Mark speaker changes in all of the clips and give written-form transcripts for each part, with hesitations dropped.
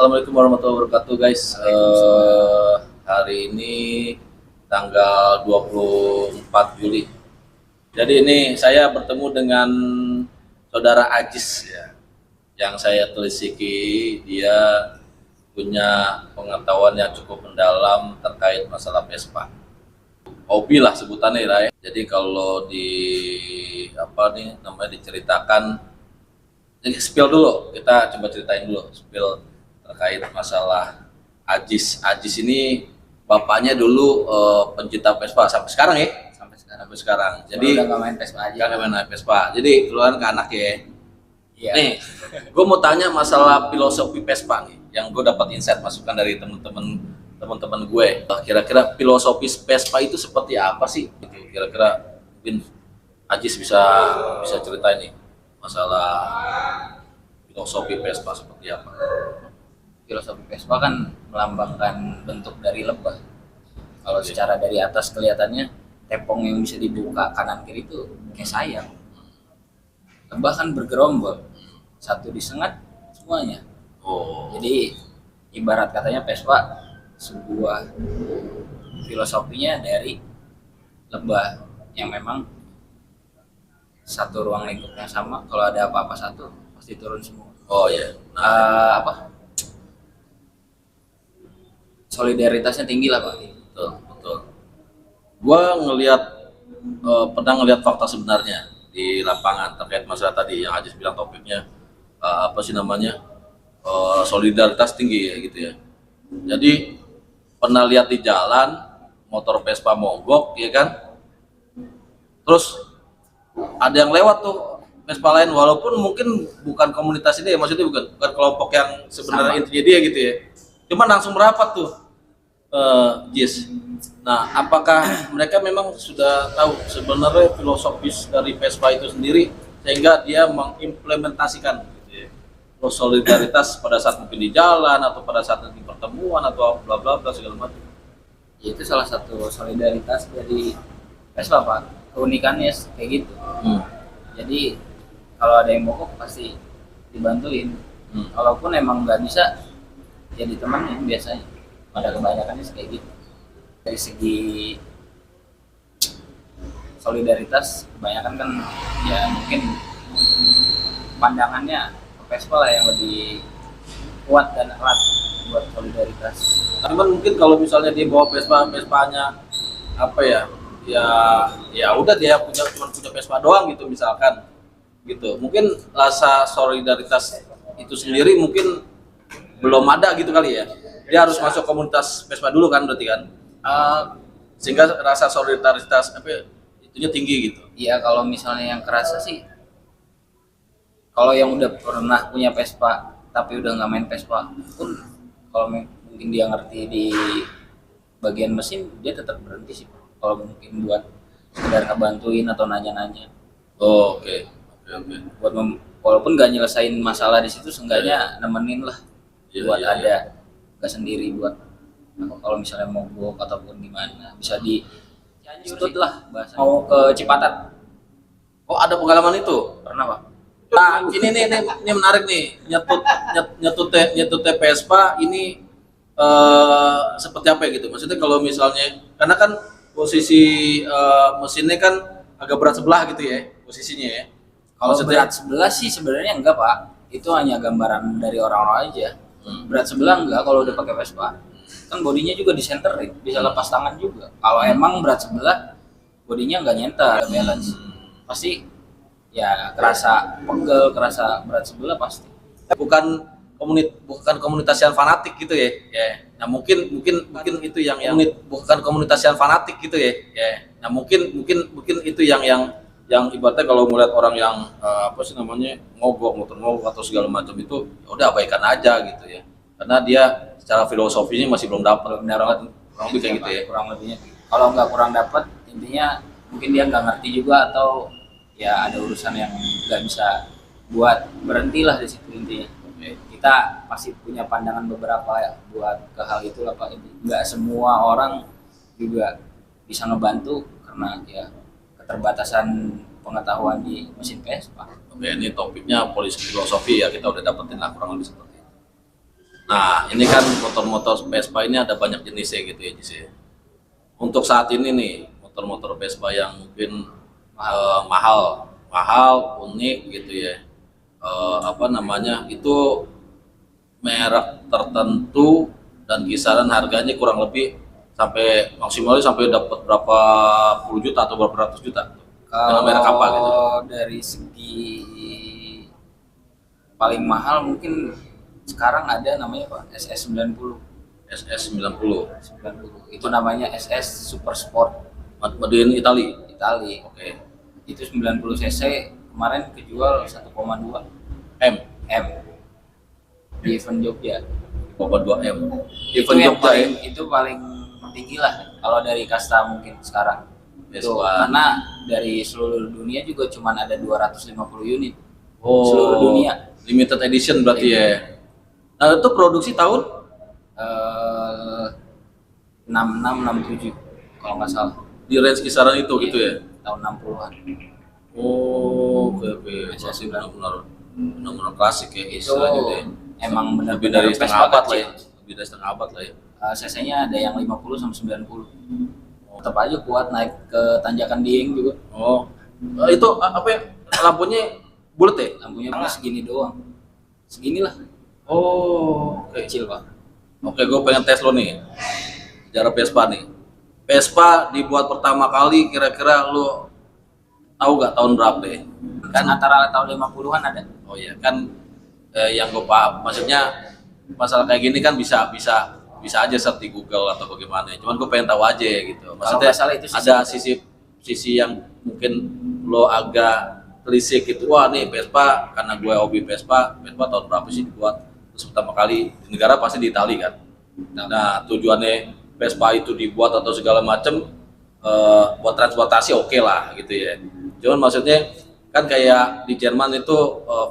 Speaker 1: Assalamualaikum warahmatullahi wabarakatuh guys. Hari ini tanggal 24 Juli. Jadi ini saya bertemu dengan saudara Ajis ya, yang saya telisiki. Dia punya pengetahuan yang cukup mendalam terkait masalah Vespa. Hobi lah sebutannya lah ya. Jadi kalau di diceritakan, jadi spill dulu, kita coba ceritain dulu spill terkait masalah Ajis. Ajis ini bapaknya dulu pencinta Vespa sampai sekarang ya. Sampai sekarang. Jadi
Speaker 2: udah nggak main Vespa aja.
Speaker 1: Nggak main Vespa. Jadi keluaran ke anak ya.
Speaker 2: Iya.
Speaker 1: Nih, gue mau tanya masalah filosofi Vespa nih, yang gue dapat insight masukan dari teman-teman gue. Kira-kira filosofi Vespa itu seperti apa sih? Kira-kira mungkin Ajis bisa ceritain nih masalah filosofi Vespa seperti apa?
Speaker 2: Filosofi Vespa kan melambangkan bentuk dari lebah. Kalau secara dari atas kelihatannya tepung yang bisa dibuka kanan kiri itu kayak sayap. Lebah kan bergerombol, satu disengat semuanya.
Speaker 1: Oh.
Speaker 2: Jadi ibarat katanya Vespa sebuah filosofinya dari lebah yang memang satu ruang lingkupnya sama. Kalau ada apa-apa satu pasti turun semua.
Speaker 1: Oh ya.
Speaker 2: Solidaritasnya tinggi lah Pak.
Speaker 1: Betul. Gua pernah ngelihat fakta sebenarnya di lapangan terkait masalah tadi yang Ajis bilang topiknya solidaritas tinggi ya gitu ya. Jadi pernah lihat di jalan motor Vespa mogok ya kan, terus ada yang lewat tuh Vespa lain, walaupun mungkin bukan komunitas ini ya, maksudnya bukan kelompok yang sebenarnya intinya dia gitu ya, cuman langsung merapat tuh Jis. Nah, apakah mereka memang sudah tahu sebenarnya filosofis dari Vespa itu sendiri sehingga dia mengimplementasikan gitu ya, solidaritas pada saat mungkin di jalan atau pada saat nanti pertemuan atau bla bla bla segala macam.
Speaker 2: Itu salah satu solidaritas dari Vespa Pak, keunikannya kayak gitu. Jadi kalau ada yang mogok pasti dibantuin. Kalaupun emang nggak bisa ya ditemenin biasanya. Pada kebanyakannya kayak gitu. Dari segi solidaritas kebanyakan kan ya mungkin pandangannya ke Vespa lah yang lebih kuat dan erat buat solidaritas.
Speaker 1: Cuman mungkin kalau misalnya dia bawa Vespanya apa ya udah dia cuma punya Vespa doang gitu misalkan gitu, mungkin rasa solidaritas itu sendiri mungkin belum ada gitu kali ya. Dia harus masuk komunitas Vespa dulu kan berarti kan, sehingga rasa solidaritas itunya tinggi gitu.
Speaker 2: Iya, kalau misalnya yang kerasa sih, kalau yang udah pernah punya Vespa tapi udah nggak main Vespa pun, kalau mungkin dia ngerti di bagian mesin dia tetap berhenti sih. Kalau mungkin buat sekedar ngebantuin atau nanya-nanya.
Speaker 1: Oke.
Speaker 2: Buat walaupun nggak nyelesain masalah di situ, seenggaknya nemenin lah. Buat ada nggak sendiri, buat kalau misalnya mogok ataupun gimana bisa di Cianjur lah bahasa. Mau ke Cipatat.
Speaker 1: Oh, ada pengalaman itu?
Speaker 2: Pernah Pak.
Speaker 1: Nah, ini menarik nih, nyetut Vespa ini seperti apa ya gitu. Maksudnya kalau misalnya, karena kan posisi mesinnya kan agak berat sebelah gitu ya posisinya ya.
Speaker 2: Kalau berat sebelah sih sebenarnya enggak Pak, itu hanya gambaran dari orang-orang aja. Berat sebelah enggak kalau udah pakai Vespa. Kan bodinya juga disenterin, bisa lepas tangan juga. Kalau emang berat sebelah, bodinya enggak nyentar, balance. Pasti ya kerasa pegel, kerasa berat sebelah pasti.
Speaker 1: Bukan komunitas yang fanatik gitu ya. Nah, mungkin itu yang bukan komunitas yang fanatik gitu ya. Nah, mungkin itu yang ibaratnya kalau melihat orang yang motor mogok atau segala macam itu udah abaikan aja gitu ya, karena dia secara filosofinya masih belum dapat kurang lebih kayak gitu ya.
Speaker 2: Kurang lebihnya kalau nggak kurang dapat, intinya mungkin dia nggak ngerti juga atau ya ada urusan yang nggak bisa buat berhentilah di situ intinya. Kita pasti punya pandangan beberapa ya buat ke hal itu lah Pak. Nggak semua orang juga bisa ngebantu karena ya keterbatasan pengetahuan di mesin Vespa.
Speaker 1: Oke, ini topiknya polisi filosofi ya, kita udah dapetin lah kurang lebih seperti itu. Nah, ini kan motor-motor Vespa ini ada banyak jenisnya gitu ya, Jis, ya. Untuk saat ini nih, motor-motor Vespa yang mungkin mahal, unik gitu ya. Apa namanya? Itu merek tertentu dan kisaran harganya kurang lebih sampai maksimalnya sampai dapat berapa puluh juta atau berapa ratus juta. Dengan merek apa gitu?
Speaker 2: Kalau dari segi paling mahal mungkin sekarang ada namanya Pak SS90.
Speaker 1: SS90.
Speaker 2: 90. Itu namanya SS Super Sport
Speaker 1: Made in Italy.
Speaker 2: Itali.
Speaker 1: Oke.
Speaker 2: Itu 90 cc kemarin kejual 1,2
Speaker 1: M.
Speaker 2: M di event Jogja.
Speaker 1: 2 M.
Speaker 2: Itu
Speaker 1: Event
Speaker 2: yang
Speaker 1: Jogja ya.
Speaker 2: itu paling tinggi lah kalau dari kasta mungkin sekarang. Itu
Speaker 1: Vespa.
Speaker 2: karena dari seluruh dunia juga cuma ada 250 unit.
Speaker 1: Oh,
Speaker 2: Seluruh dunia.
Speaker 1: limited edition berarti ya. Nah, itu produksi tahun
Speaker 2: 66 67 kalau nggak salah,
Speaker 1: di range kisaran itu gitu ya.
Speaker 2: tahun 60-an.
Speaker 1: Oh, oke. Masih benar-benar klasik ya
Speaker 2: Itu
Speaker 1: istilahnya deh.
Speaker 2: emang benar
Speaker 1: Lebih dari setengah abad lah ya. Lebih dari setengah abad lah ya.
Speaker 2: cc-nya ada yang 50 sampai 90. Tetap aja kuat naik ke tanjakan Dieng juga.
Speaker 1: Oh, itu apa ya? Lampunya bulat ya?
Speaker 2: Lampunya cuma segini doang. Seginilah,
Speaker 1: Oh, oke.
Speaker 2: kecil Pak.
Speaker 1: Oke, gue pengen tes lo nih. Sejarah Vespa nih. Vespa dibuat pertama kali kira-kira lo tahu gak tahun berapa ya?
Speaker 2: Kan antara tahun 50-an ada.
Speaker 1: Oh iya kan, yang gue paham, maksudnya masalah kayak gini kan bisa aja search di Google atau bagaimana. Cuman gue pengen tahu aja gitu. Maksudnya
Speaker 2: nggak salah itu
Speaker 1: ada sisi yang mungkin lo agak telisik gitu. Wah nih Vespa, karena gue hobi Vespa tahun berapa sih dibuat? Terus pertama kali di negara pasti di Itali kan. Nah tujuannya Vespa itu dibuat atau segala macem buat transportasi oke lah gitu ya. Cuman maksudnya kan kayak di Jerman itu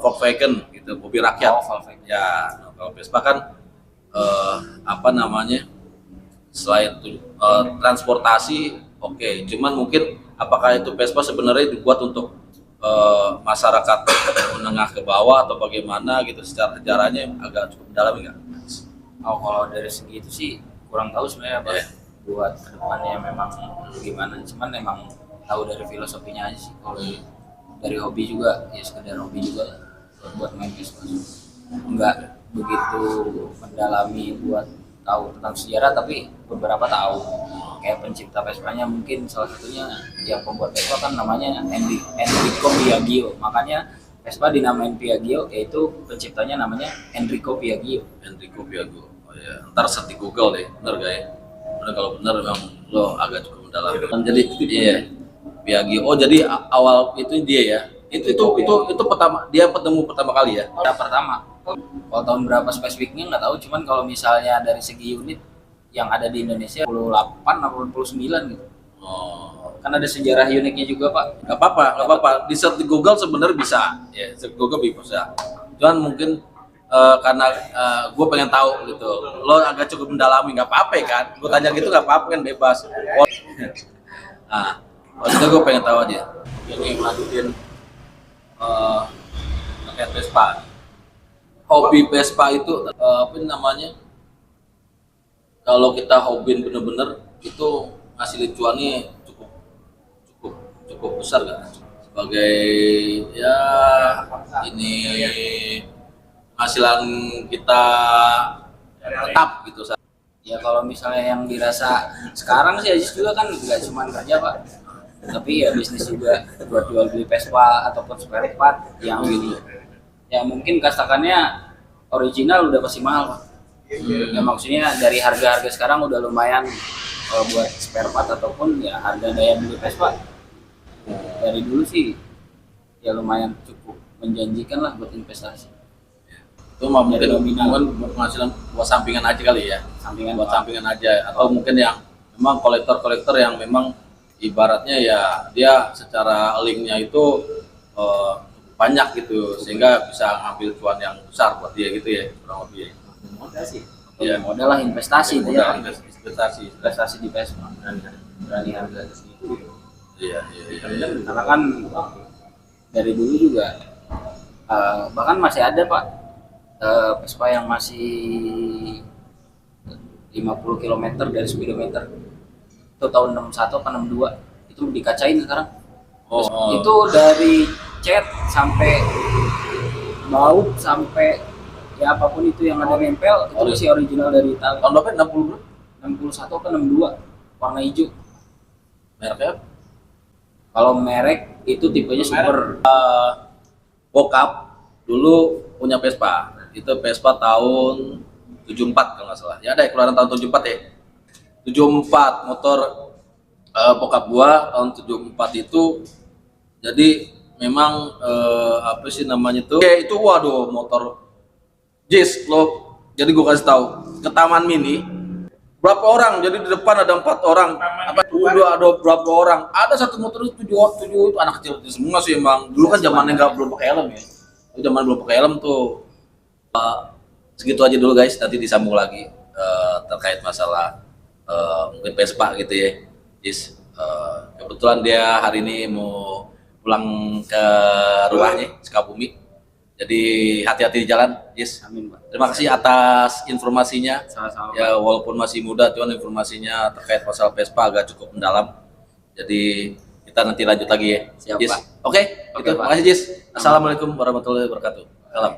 Speaker 1: Volkswagen gitu, mobil rakyat.
Speaker 2: Oh, Volkswagen.
Speaker 1: Ya, nah, kalau Vespa kan apa namanya? Selain itu transportasi oke. Cuman mungkin apakah itu Vespa sebenarnya dibuat untuk masyarakat menengah ke bawah atau bagaimana gitu, secara sejarahnya agak cukup dalam enggak?
Speaker 2: Oh, kalau dari segi itu sih kurang tahu sebenarnya Pak.
Speaker 1: Yeah.
Speaker 2: Buat kedepannya memang gimana. Cuman memang tahu dari filosofinya aja sih. Kalau dari hobi juga ya sekedar hobi juga buat main Vespa. Enggak begitu mendalami buat tahu tentang sejarah, tapi beberapa tahu. Kayak pencipta Vespanya mungkin salah satunya yang pembuat Vespa kan namanya Enrico Piaggio. Makanya Vespa dinamain Piaggio, yaitu penciptanya namanya Enrico Piaggio.
Speaker 1: Enrico Piaggio. Oh ya, ntar search di Google deh, bener gak ya? Bener, kalau bener memang lo agak cukup mendalam. Jadi iya, Piaggio. Oh jadi awal itu dia ya? Itu pertama, dia ketemu pertama kali ya?
Speaker 2: Yang pertama, kalau tahun berapa spesifiknya nggak tahu. Cuman kalau misalnya dari segi unit yang ada di Indonesia 28 atau 29 gitu.
Speaker 1: Oh,
Speaker 2: Kan ada sejarah uniknya juga Pak.
Speaker 1: nggak apa-apa. Di search di Google sebenarnya bisa, ya. Search Google bisa. Cuman mungkin karena gue pengen tahu gitu, lo agak cukup mendalami, nggak apa-apa ya kan? Gue tanya gitu nggak apa-apa kan, bebas. Nah, maksudnya gue pengen tahu aja. Ini lanjutin terkait Vespa. Hobi Vespa itu apa namanya? Kalau kita hobiin bener-bener itu hasil cuannya cukup besar kan? Sebagai ya ini penghasilan kita tetap gitu.
Speaker 2: Ya kalau misalnya yang dirasa sekarang sih Aziz juga kan nggak cuma kerja Pak, tapi ya bisnis juga buat jual beli Vespa ataupun spare part yang gitu. Ya mungkin kastakannya original udah pasti mahal Pak. Ya maksudnya dari harga-harga sekarang udah lumayan buat spare part ataupun ya harga daya beli Vespa dari dulu sih ya lumayan cukup menjanjikan lah buat investasi.
Speaker 1: Itu mah mungkin penghasilan buat sampingan aja kali ya, buat sampingan aja, atau mungkin yang memang kolektor yang memang ibaratnya ya dia secara linknya itu banyak gitu sehingga bisa ngambil cuan yang besar buat dia gitu ya, kurang lebih ya.
Speaker 2: Modal sih.
Speaker 1: Iya.
Speaker 2: Modal lah investasi itu ya.
Speaker 1: Investasi
Speaker 2: Di Vespa berani harga segitu.
Speaker 1: iya.
Speaker 2: Karena kan dari dulu juga bahkan masih ada Pak Vespa yang masih 50 kilometer dari speedometer itu tahun 61 apa 62 itu dikacain sekarang.
Speaker 1: Oh,
Speaker 2: Itu dari cat sampai baut sampai ya apapun itu yang ada nempel itu masih original dari Italia.
Speaker 1: tahun berapa? 60 bro?
Speaker 2: 61 ke 62 warna hijau.
Speaker 1: Mereknya apa?
Speaker 2: Kalau merek itu tipenya super.
Speaker 1: Bokap dulu punya Vespa. Itu Vespa tahun 74 kalau nggak salah. Ya ada ya, keluaran tahun 74 ya. 74 motor bokap gua tahun 74 itu. Jadi memang apa sih namanya tuh? Oke, itu waduh motor Jis lo. Jadi gua kasih tahu ke Taman Mini berapa orang? Jadi di depan ada 4 orang. Apa udah ada berapa orang? Ada satu motor itu 7 itu anak kecil itu semua sih emang. Dulu kan zamannya nggak belum pakai helm ya. Itu zaman belum pakai helm tuh. Segitu aja dulu guys. Nanti disambung lagi terkait masalah mungkin Vespa gitu ya. Jis kebetulan dia hari ini mau pulang ke rumahnya Sukabumi. Jadi hati-hati di jalan, Jis.
Speaker 2: Amin Pak.
Speaker 1: Terima kasih atas informasinya.
Speaker 2: Sama-sama.
Speaker 1: Ya walaupun masih muda, cuman informasinya terkait masalah Vespa agak cukup mendalam. Jadi kita nanti lanjut lagi ya,
Speaker 2: Siap,
Speaker 1: Jis.
Speaker 2: Pak.
Speaker 1: Oke,
Speaker 2: Oke,
Speaker 1: gitu.
Speaker 2: Pak.
Speaker 1: Makasih Jis. Assalamualaikum warahmatullahi wabarakatuh. Salam.